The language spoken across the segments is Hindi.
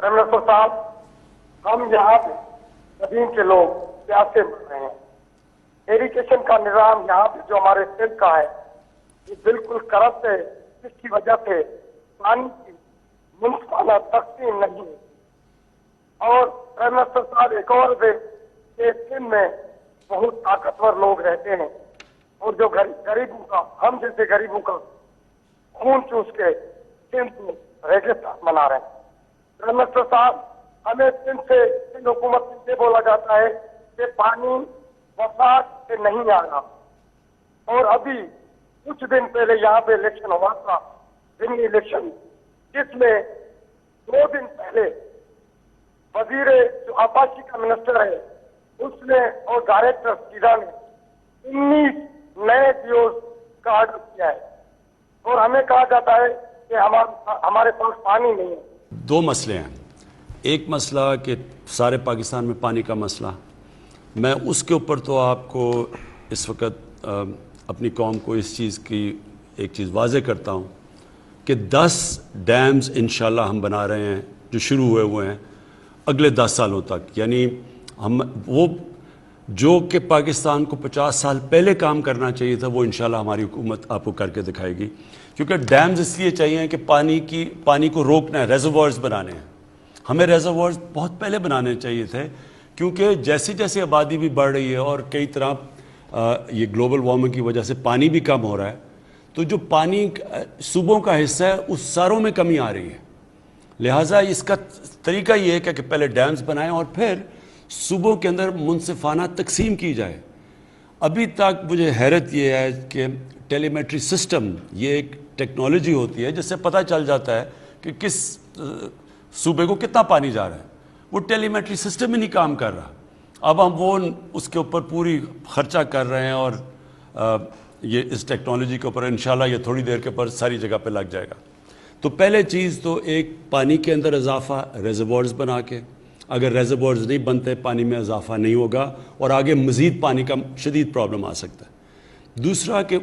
प्राइम मिनिस्टर साहब, हम यहाँ पे नदीम के लोग प्यासे मर रहे हैं। इरिगेशन का निजाम यहाँ पे जो हमारे सिंध का है ये बिल्कुल करप्ट है, जिसकी वजह से पानी की मुंसिफाना तकसीम नहीं है। और प्राइम मिनिस्टर साहब, एक और के सिंध में बहुत ताकतवर लोग रहते हैं और जो गरीबों का, हम जैसे गरीबों का खून चूस के सिंध में रेगिस्तान बना रहे हैं। प्राइम मिनिस्टर साहब, हमें सिंध हुकूमत से बोला जाता है कि पानी वफाक से नहीं आ रहा, और अभी कुछ दिन पहले यहाँ पे इलेक्शन हुआ था, दिल्ली इलेक्शन, जिसमें 2 दिन पहले वजीर जो आबादी का मिनिस्टर है उसने और डायरेक्टर सीधा ने 19 नए डीओज का ऑर्डर किया है, और हमें कहा जाता है कि हमारे पास पानी नहीं है। 2 मसले हैं। एक मसला कि सारे पाकिस्तान में पानी का मसला, मैं उसके ऊपर तो आपको इस वक्त अपनी कौम को इस चीज़ की एक चीज़ वाज़े करता हूँ कि 10 डैम्स इंशाल्लाह हम बना रहे हैं जो शुरू हुए हैं अगले 10 सालों तक। यानी हम वो जो कि पाकिस्तान को 50 साल पहले काम करना चाहिए था वो इंशाल्लाह हमारी हुकूमत आपको करके दिखाएगी। क्योंकि डैम्स इसलिए चाहिए कि पानी को रोकना है, रेजर्वॉयर्स बनाने हैं। हमें रेजर्वॉयर्स बहुत पहले बनाने चाहिए थे, क्योंकि जैसे जैसे आबादी भी बढ़ रही है और कई तरह ये ग्लोबल वार्मिंग की वजह से पानी भी कम हो रहा है, तो जो पानी सूबों का हिस्सा है उस सारों में कमी आ रही है। लिहाजा इसका तरीका ये है कि पहले डैम्स बनाएं और फिर सूबों के अंदर मुनसिफाना तकसीम की जाए। अभी तक मुझे हैरत ये है कि टेलीमेट्री सिस्टम, ये एक टेक्नोलॉजी होती है जिससे पता चल जाता है कि किस सूबे को कितना पानी जा रहा है, वो टेलीमेट्री सिस्टम ही नहीं काम कर रहा। अब हम वो उसके ऊपर पूरी खर्चा कर रहे हैं और ये इस टेक्नोलॉजी के ऊपर इंशाल्लाह ये थोड़ी देर के ऊपर सारी जगह पे लग जाएगा। तो पहले चीज़ तो एक पानी के अंदर इजाफा, रेजर्वॉयर्स बना के, अगर रेजर्वॉयर्स नहीं बनते पानी में इजाफा नहीं होगा और आगे मज़ीद पानी का शदीद प्रॉब्लम आ सकता है। दूसरा कि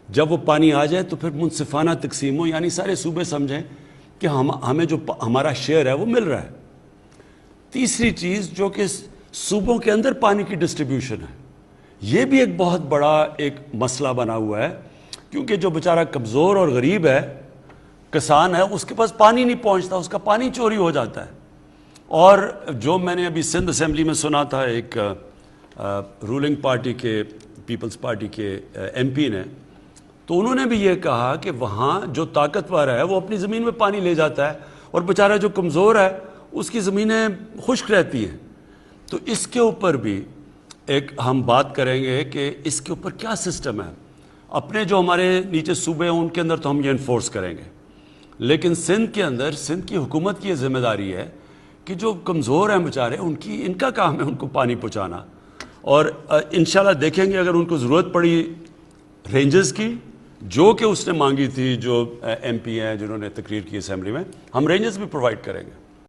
जब वो पानी आ जाए तो फिर मुनसिफाना तकसीम हो, यानी सारे सूबे समझें कि हमें जो हमारा शेयर है वो मिल रहा है। तीसरी चीज़ जो कि सूबों के अंदर पानी की डिस्ट्रीब्यूशन है, ये भी एक बहुत बड़ा एक मसला बना हुआ है, क्योंकि जो बेचारा कमज़ोर और गरीब है, किसान है, उसके पास पानी नहीं पहुंचता, उसका पानी चोरी हो जाता है। और जो मैंने अभी सिंध असेंबली में सुना था, एक रूलिंग पार्टी के, पीपल्स पार्टी के एमपी ने, तो उन्होंने भी ये कहा कि वहाँ जो ताकतवर है वो अपनी ज़मीन में पानी ले जाता है और बेचारा जो कमज़ोर है उसकी ज़मीनें खुश्क रहती हैं। तो इसके ऊपर भी एक हम बात करेंगे कि इसके ऊपर क्या सिस्टम है। अपने जो हमारे नीचे सूबे हैं उनके अंदर तो हम ये इन्फोर्स करेंगे, लेकिन सिंध के अंदर सिंध की हुकूमत की ये जिम्मेदारी है कि जो कमज़ोर हैं बेचारे, इनका काम है उनको पानी पहुँचाना। और इंशाल्लाह देखेंगे अगर उनको ज़रूरत पड़ी रेंजेस की, जो कि उसने मांगी थी, जो एमपी हैं जिन्होंने तकरीर की असेंबली में, हम रेंजेस भी प्रोवाइड करेंगे।